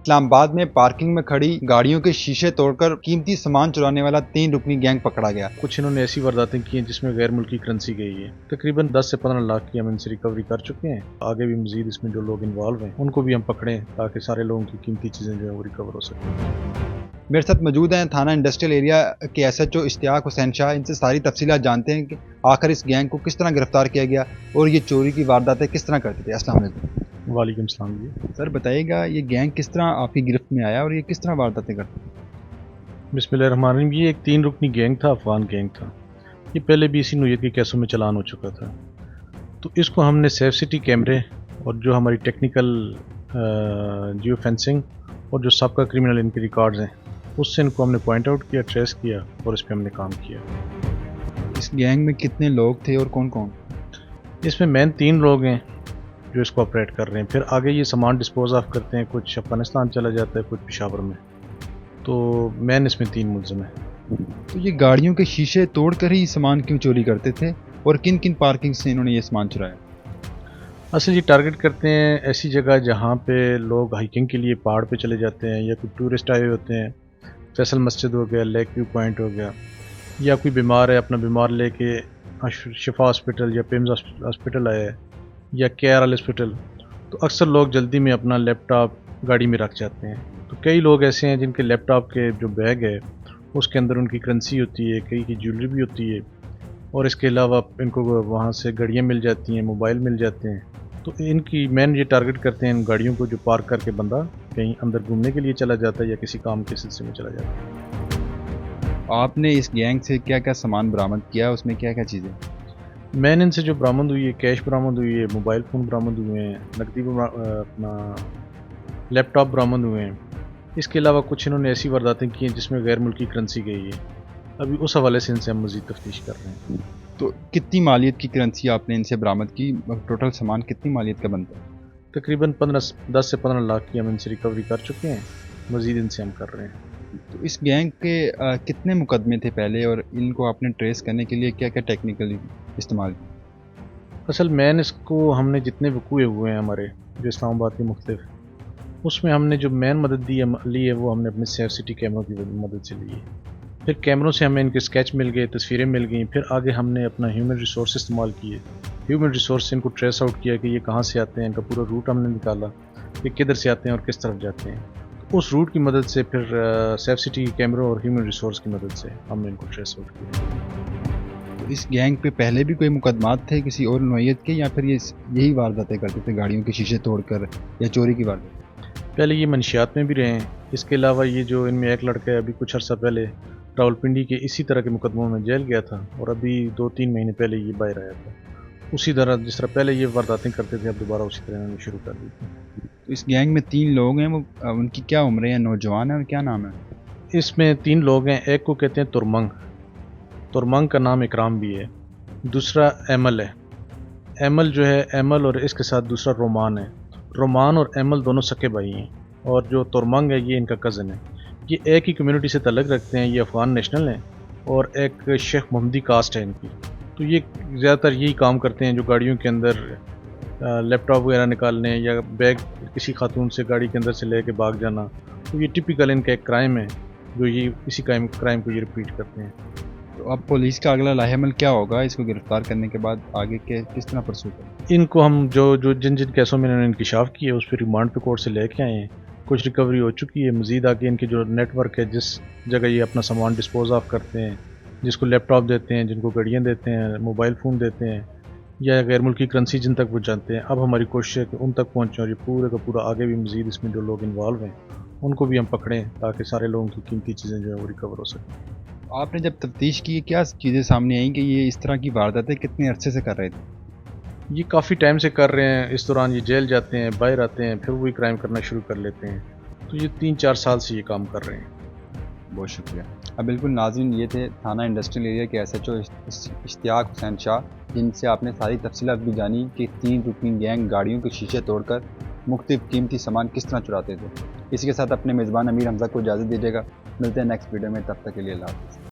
इस्लामाबाद में पार्किंग में खड़ी गाड़ियों के शीशे तोड़कर कीमती सामान चुराने वाला 3 रुकनी गैंग पकड़ा गया। कुछ इन्होंने ऐसी वारदातें की हैं जिसमें गैर मुल्की करेंसी गई है। तकरीबन 10 से 15 लाख की हम इनसे रिकवरी कर चुके हैं। आगे भी मजीद इसमें जो लोग इन्वॉल्व हैं उनको भी हम पकड़ें ताकि सारे लोगों की कीमती चीज़ें जो है वो रिकवर हो सकें। मेरे साथ मौजूद हैं थाना इंडस्ट्रियल एरिया के SHO इश्तियाक हुसैन शाह। इनसे सारी तफसीलात जानते हैं कि आखिर इस गैंग को किस तरह गिरफ्तार किया गया और ये चोरी की वारदातें किस तरह करते थे। अस्सलाम वालेकुम। वालेकुम सलाम जी। सर बताइएगा ये गैंग किस तरह आपकी गिरफ्त में आया और ये किस तरह वारदातें करते थे। बिस्मिल्लाहिर्रहमानिर्रहीम। ये एक 3 रुकनी गैंग था, अफगान गैंग था। ये पहले भी इसी नोयत के केसों में चलान हो चुका था। तो इसको हमने सेफ सिटी कैमरे और जो हमारी टेक्निकल जियो फेंसिंग और जो सबका क्रिमिनल इनके रिकॉर्ड्स हैं उससे इनको हमने पॉइंट आउट किया, ट्रेस किया और इस पर हमने काम किया। इस गैंग में कितने लोग थे और कौन कौन? इसमें मेन 3 लोग हैं जो इसको ऑपरेट कर रहे हैं। फिर आगे ये सामान डिस्पोज ऑफ करते हैं, कुछ अफगानिस्तान चला जाता है, कुछ पेशावर में। तो मेन इसमें 3 मुलज़िम हैं। तो ये गाड़ियों के शीशे तोड़कर ही सामान क्यों चोरी करते थे और किन किन पार्किंग से इन्होंने ये सामान चुराया? असल ये टारगेट करते हैं ऐसी जगह जहाँ पे लोग हाइकिंग के लिए पहाड़ पे चले जाते हैं या कोई टूरिस्ट आए होते हैं। फैसल मस्जिद हो गया, लेक व्यू पॉइंट हो गया, या कोई बीमार है अपना बीमार लेके शिफा हॉस्पिटल या पिम्स हॉस्पिटल आया है या KR हॉस्पिटल। तो अक्सर लोग जल्दी में अपना लैपटॉप गाड़ी में रख जाते हैं। तो कई लोग ऐसे हैं जिनके लैपटॉप के जो बैग है उसके अंदर उनकी करेंसी होती है, कई की ज्वेलरी भी होती है और इसके अलावा इनको वहाँ से घड़ियाँ मिल जाती हैं, मोबाइल मिल जाते हैं। तो इनकी मेन ये टारगेट करते हैं इन गाड़ियों को जो पार्क करके बंदा कहीं अंदर घूमने के लिए चला जाता है या किसी काम के सिलसिले में चला जाता है। आपने इस गैंग से क्या क्या सामान बरामद किया, उसमें क्या क्या चीज़ें? मैन इनसे जो बरामद हुई है, कैश बरामद हुई है, मोबाइल फ़ोन बरामद हुए हैं, नकदी अपना लैपटॉप बरामद हुए हैं। इसके अलावा कुछ इन्होंने ऐसी वारदातें की हैं जिसमें गैर मुल्की करेंसी गई है। अभी उस हवाले से इनसे हम मज़ीद तफ्तीश कर रहे हैं। तो कितनी मालियत की करेंसी आपने इनसे बरामद की? टोटल सामान कितनी मालियत का बनता है? तकरीबन 10 से 15 लाख की हम इनसे रिकवरी कर चुके हैं। मज़ीद इनसे हम कर रहे हैं। तो इस गैंग के कितने मुकदमे थे पहले और इनको आपने ट्रेस करने के लिए क्या क्या टेक्निकल इस्तेमाल किया? असल मैन इसको हमने जितने वकूए हुए हैं हमारे जो इस्लामाबाद के मुख्तलिफ, उसमें हमने जो मेन मदद ली है वो हमने अपने सेफ सिटी कैमरों की मदद से ली है। फिर कैमरों से हमें इनके स्केच मिल गए, तस्वीरें मिल गई। फिर आगे हमने अपना ह्यूमन रिसोर्स इस्तेमाल किए। ह्यूमन रिसोर्स से इनको ट्रेस आउट किया कि ये कहाँ से आते हैं, इनका पूरा रूट हमने निकाला कि किधर से आते हैं और किस तरफ जाते हैं। तो उस रूट की मदद से फिर सेफ सिटी कैमरों और ह्यूमन रिसोर्स की मदद से हमने इनको ट्रेस आउट किया। तो इस गैंग पे पहले भी कोई मुकदमात थे किसी और नौयत के, या फिर ये यही वारदातें करते थे गाड़ियों के शीशे तोड़कर या चोरी की वारदात? पहले ये मंशियात में भी रहे हैं। इसके अलावा ये जो इनमें एक लड़का है अभी कुछ अर्सा पहले रावलपिंडी के इसी तरह के मुकदमों में जेल गया था और अभी 2-3 महीने पहले ये बाहर आया था। उसी तरह जिस तरह पहले ये वारदातें करते थे अब दोबारा उसी तरह इन्होंने शुरू कर दी थी। तो इस गैंग में 3 लोग हैं, वो उनकी क्या उम्र है, नौजवान है और क्या नाम है? इसमें 3 लोग हैं। एक को कहते हैं तुरमंग, तुरमंग का नाम इकराम भी है। दूसरा एमल है। एमल जो है, एमल और इसके साथ दूसरा रोमान है। रोमान और एमल दोनों सके भाई हैं और जो तुरमंग है ये इनका कज़न है। ये एक ही कम्युनिटी से तल्लुक़ रखते हैं। ये अफ़गान नेशनल हैं और एक शेख मोहम्मदी कास्ट है इनकी। तो ये ज़्यादातर यही काम करते हैं जो गाड़ियों के अंदर लैपटॉप वगैरह निकालने या बैग किसी खातून से गाड़ी के अंदर से लेके भाग जाना। तो ये टिपिकल इनका एक क्राइम है जो ये इसी क्राइम को ये रिपीट करते हैं। तो अब पुलिस का अगला लाहेमल क्या होगा इसको गिरफ्तार करने के बाद? आगे के किस तरह परसू करें? इनको हम जो जिन केसों में इन्होंने इंकशाफ किए उस पर रिमांड पे कोर्ट से लेके आए हैं। कुछ रिकवरी हो चुकी है। मज़ीद आगे इनके जो नेटवर्क है, जिस जगह ये अपना सामान डिस्पोज ऑफ करते हैं, जिसको लैपटॉप देते हैं, जिनको घड़ियाँ देते हैं, मोबाइल फ़ोन देते हैं या गैर मुल्की करेंसी जिन तक वो जानते हैं, अब हमारी कोशिश है कि उन तक पहुँचें और ये पूरे का पूरा आगे भी मज़ीद इसमें जो लोग इन्वॉल्व हैं उनको भी हम पकड़ें ताकि सारे लोगों की कीमती चीज़ें जो है वो रिकवर हो सकें। आपने जब तफ्तीश की क्या चीज़ें सामने आई कि ये इस तरह की वारदातें कितने अरसे से कर रहे थे? ये काफ़ी टाइम से कर रहे हैं। इस दौरान ये जेल जाते हैं, बाहर आते हैं, फिर वही क्राइम करना शुरू कर लेते हैं। तो ये 3-4 साल से ये काम कर रहे हैं। बहुत शुक्रिया। अब बिल्कुल नाज़रीन, ये थे थाना इंडस्ट्रियल एरिया के SHO इश्तियाक हुसैन शाह, जिनसे आपने सारी तफसीलात भी जानी कि 3 रुकनी गैंग गाड़ियों के शीशे तोड़कर मुख्तलिफ कीमती सामान किस तरह चुराते थे। इसी के साथ अपने मेज़बान अमीर हमज़ा को इजाज़त दीजिएगा। मिलते हैं नेक्स्ट वीडियो में, तब तक के लिए अल्लाह हाफ़िज़।